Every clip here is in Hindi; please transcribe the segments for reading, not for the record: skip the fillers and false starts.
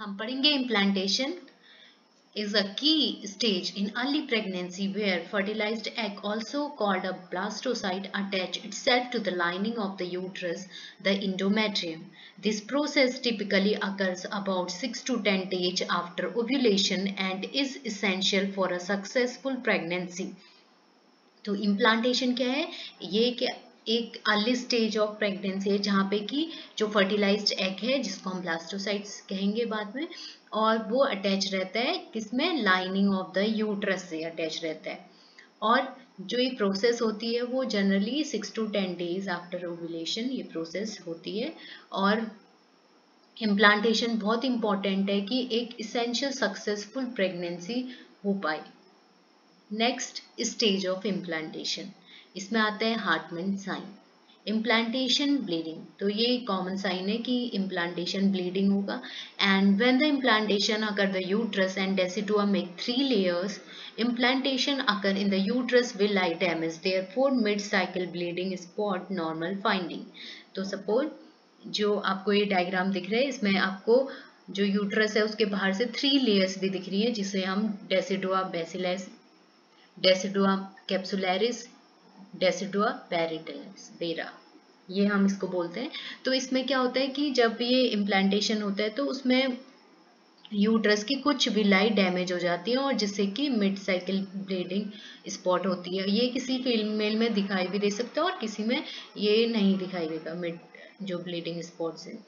हम पढ़ेंगे implantation is a key stage in early pregnancy where fertilized egg, also called a blastocyte, attach itself to the lining of the uterus, the endometrium. This process typically occurs about 6 to 10 days after ovulation and is essential for a successful pregnancy. तो इम्प्लांटेशन क्या है? ये क्या एक अर्ली स्टेज ऑफ प्रेगनेंसी है जहाँ पे कि जो फर्टिलाइज्ड एग है जिसको हम ब्लास्टोसाइट्स कहेंगे बाद में, और वो अटैच रहता है किसमें? लाइनिंग ऑफ द यूट्रस से अटैच रहता है। और जो ये प्रोसेस होती है वो generally 6 to 10 days after ovulation ये प्रोसेस होती है। और इम्प्लांटेशन बहुत इंपॉर्टेंट है कि एक इसेंशियल सक्सेसफुल प्रेगनेंसी हो पाए। नेक्स्ट स्टेज ऑफ इम्प्लांटेशन, इसमें आता है हार्टमैन साइन। इम्प्लांटेशन ब्लीडिंग, तो ये कॉमन साइन है कि इम्प्लांटेशन ब्लीडिंग होगा। And when the implantation occur the uterus and decidua make 3 layers, implantation occur in the uterus will lie damage therefore mid cycle bleeding spot normal finding. तो सपोज जो आपको ये डायग्राम दिख रहा है इसमें आपको जो यूट्रस है उसके बाहर से 3 लेयर्स भी दिख रही है जिसे हम decidua basalis, decidua capsularis, decidua parietalis vera, ये हम इसको बोलते हैं। तो इसमें क्या होता है कि जब ये इम्प्लांटेशन होता है तो उसमें यूट्रस की कुछ विलाई डैमेज हो जाती है और जिससे कि मिड साइकिल ब्लीडिंग स्पॉट होती है। ये किसी फीमेल में दिखाई भी दे सकता है और किसी में ये नहीं दिखाई देगा मिड जो ब्लीडिंग स्पॉट से।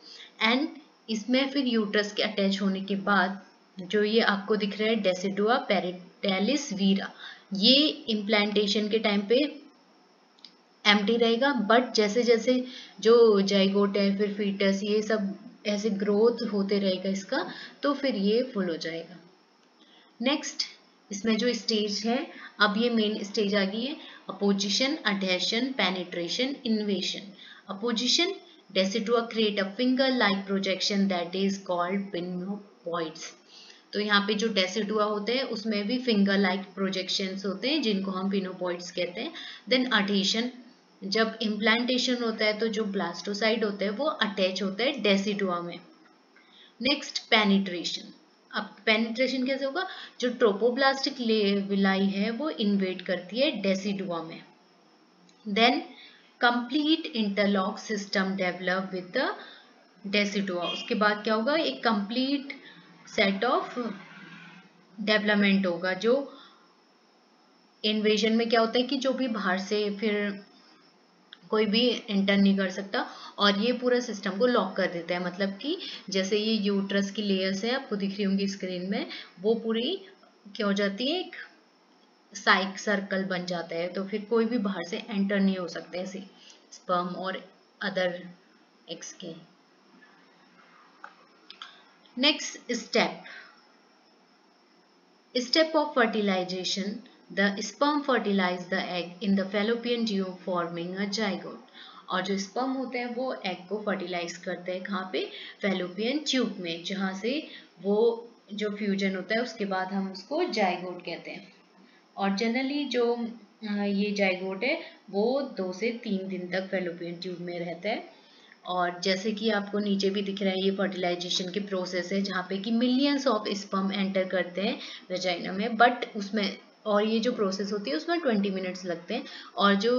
एंड इसमें फिर यूट्रस के अटैच होने के बाद जो ये आपको दिख रहा है डेसिडुआ पेरिटलिस वीरा, ये इम्प्लांटेशन के टाइम पे एम्प्टी रहेगा, बट जैसे जैसे जो जाइगोट है फिर फीटस ये सब ऐसे ग्रोथ होते रहेगा इसका, तो फिर ये फुल हो जाएगा। नेक्स्ट इसमें जो स्टेज है, अब ये मेन स्टेज आ गई है, apposition, adhesion, penetration, invasion. Apposition, decidua create a finger like projection that is called pinopodes. तो यहाँ पे जो डेसिडुआ होते हैं उसमें भी फिंगर लाइक प्रोजेक्शंस होते हैं जिनको हम पिनोपॉइड्स कहते हैं। देन अडहेशन, जब इम्प्लांटेशन होता है तो जो ब्लास्टोसाइड होता है वो अटैच होता है डेसिडुआ में। नेक्स्ट पेनिट्रेशन, अब पेनिट्रेशन कैसे होगा? जो ट्रोपोब्लास्टिक विलाई है वो इन्वेट करती है डेसिडुआ में। Then complete interlock system develop with the decidua, उसके बाद क्या होगा? एक कंप्लीट सेट ऑफ डेवलपमेंट होगा। जो इन्वेजन में क्या होता है कि जो भी बाहर से फिर कोई भी एंटर नहीं कर सकता और ये पूरा सिस्टम को लॉक कर देता है। मतलब कि जैसे ये यूट्रस की लेयर्स है आपको दिख रही होंगी स्क्रीन में, वो पूरी क्या हो जाती है? एक साइक सर्कल बन जाता है, तो फिर कोई भी बाहर से एंटर नहीं हो सकता ऐसे स्पर्म और अदर एग्स के। Next step of fertilization, the sperm fertilize the egg in the fallopian tube forming a zygote। और जो स्पर्म होते हैं वो एग को फर्टिलाइज करते हैं कहाँ पे? फैलोपियन ट्यूब में, जहाँ से वो जो फ्यूजन होता है उसके बाद हम उसको जाइगोट कहते हैं। और जनरली जो ये जाइगोट है वो 2 से 3 दिन तक फैलोपियन ट्यूब में रहता है। और जैसे कि आपको नीचे भी दिख रहा है ये फर्टिलाइजेशन की प्रोसेस है जहाँ पे कि मिलियंस ऑफ स्पर्म एंटर करते हैं वेजाइना में, बट उसमें और ये जो प्रोसेस होती है उसमें 20 मिनट्स लगते हैं। और जो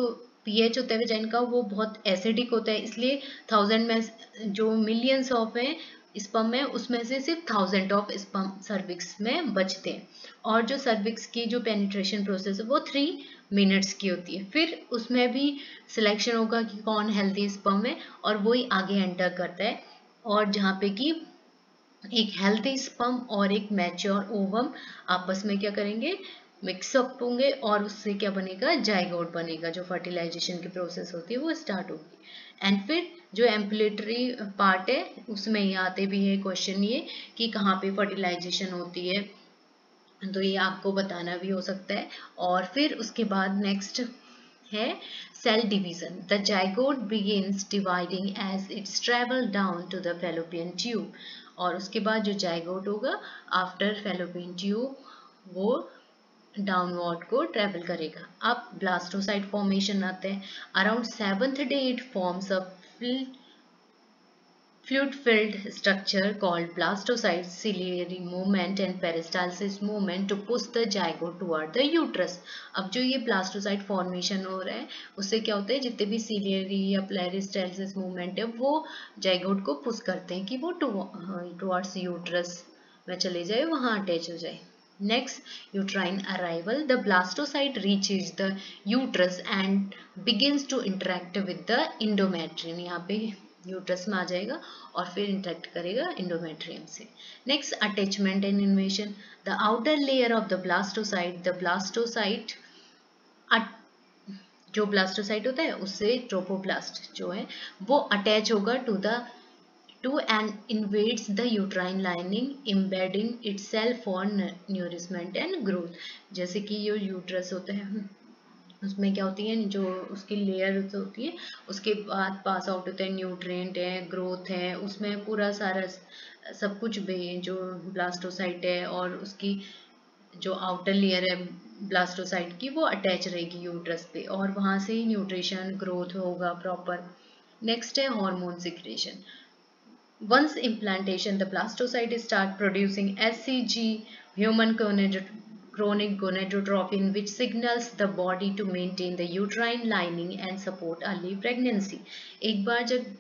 पीएच होता है वेजाइन का वो बहुत एसिडिक होता है, इसलिए 1000 में जो मिलियंस ऑफ है स्पर्म है उसमें से सिर्फ 1000 ऑफ स्पर्म सर्विक्स में बचते हैं। और जो सर्विक्स की जो पेनिट्रेशन प्रोसेस है वो 3 मिनट्स की होती है। फिर उसमें भी सिलेक्शन होगा कि कौन हेल्दी स्पर्म है और वही आगे एंटर करता है। और जहाँ पे कि एक हेल्दी स्पर्म और एक मैच्योर ओवम आपस में क्या करेंगे? मिक्सअप होंगे और उससे क्या बनेगा? जाइगोट बनेगा। जो फर्टिलाइजेशन की प्रोसेस होती है वो स्टार्ट होगी। एंड फिर जो एम्पुलेटरी पार्ट है उसमें ये आते भी है क्वेश्चन ये कि कहाँ पे फर्टिलाइजेशन होती है, तो ये आपको बताना भी हो सकता है। और फिर उसके बाद नेक्स्ट है cell division. The zygote begins dividing as it's travel down to the fallopian tube. और उसके बाद जो जाइगोट होगा आफ्टर फैलोपियन ट्यूब वो डाउनवर्ड को ट्रेवल करेगा। अब ब्लास्टोसाइट फॉर्मेशन आते हैं। Around 7th day it forms a fluid filled structure called blastocyte ciliary movement and peristalsis movement to push the zygote toward the uterus. अब जो ये blastocyte formation हो रहा है उससे क्या होता है, जितने भी ciliary या peristalsis movement है वो zygote को push करते हैं कि वो towards uterus में चले जाए, वहाँ attach हो जाए. Next, uterine arrival. The blastocyte reaches the uterus and begins to interact with the endometrium. यहाँ पे यूट्रस में आ जाएगा और फिर इंटरेक्ट करेगा एंडोमेट्रियम से. Next, attachment and invasion. The outer layer of the blastocyst जो ब्लास्टोसाइट होता है उससे ट्रोपोब्लास्ट जो है वो अटैच होगा to and invades the uterine lining, embedding itself for nourishment and growth. जैसे कि ये यूट्रस होता है उसमें क्या होती है, जो उसकी लेयर होती है उसके बाद पास आउट होता है न्यूट्रिएंट है, ग्रोथ है, उसमें पूरा सारा सब कुछ जो ब्लास्टोसाइट है और उसकी जो आउटर लेयर है ब्लास्टोसाइट की वो अटैच रहेगी यूट्रस पे और वहाँ से न्यूट्रिशन ग्रोथ होगा प्रॉपर. नेक्स्ट है hormone secretion. Once implantation, the blastocyte start producing HCG, human chronic gonadotropin, which signals the body to maintain the uterine lining and support early pregnancy. एक बार जब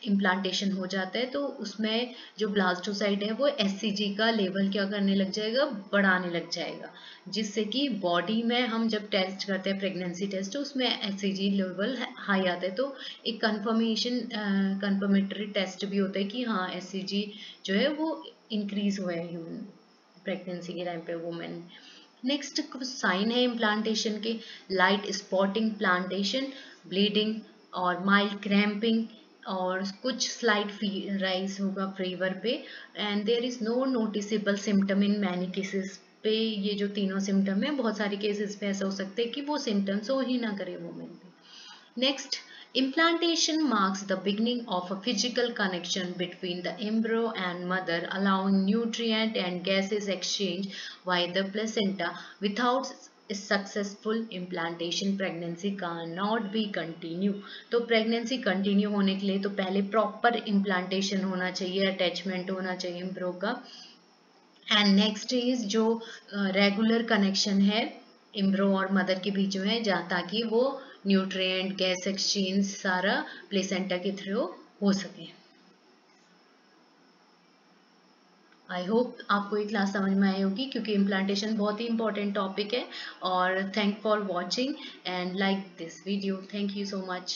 इम्प्लांटेशन हो जाता है तो उसमें जो ब्लास्टोसाइट है वो एससीजी का लेवल क्या करने लग जाएगा, बढ़ाने लग जाएगा, जिससे कि बॉडी में हम जब टेस्ट करते हैं प्रेगनेंसी टेस्ट तो उसमें एससीजी लेवल हाई आता है. तो एक कंफर्मेटरी टेस्ट भी होता है कि हाँ एससीजी जो है वो इंक्रीज हुआ है ह्यूमन प्रेगनेंसी के टाइम पे वुमेन. नेक्स्ट कुछ साइन है इम्प्लांटेशन के. लाइट स्पॉटिंग प्लांटेशन, ब्लीडिंग और माइल्ड क्रैम्पिंग और कुछ स्लाइड राइज होगा फीवर पे. And there is no noticeable symptom in many cases पे. ये जो तीनों सिम्टम है बहुत सारे केसेस पे ऐसा हो सकता है कि वो सिम्टम्स हो ही ना करे वुमेन पे. Next, implantation marks the beginning of a physical connection between the embryo and mother, allowing nutrient and gases exchange via the placenta. Without successful implantation pregnancy cannot be continue. तो प्रेगनेंसी कंटिन्यू होने के लिए तो पहले प्रॉपर इम्प्लांटेशन होना चाहिए, अटैचमेंट होना चाहिए एम्ब्रो का. एंड नेक्स्ट इज जो रेगुलर कनेक्शन है एम्ब्रो और मदर के बीच में जहाँ ताकि वो न्यूट्रिएंट गैस एक्सचेंज सारा प्लेसेंटा के थ्रू हो सके. आई होप आपको ये क्लास समझ में आई होगी क्योंकि इम्प्लांटेशन बहुत ही इंपॉर्टेंट टॉपिक है. और thank for watching and like this video. Thank you so much.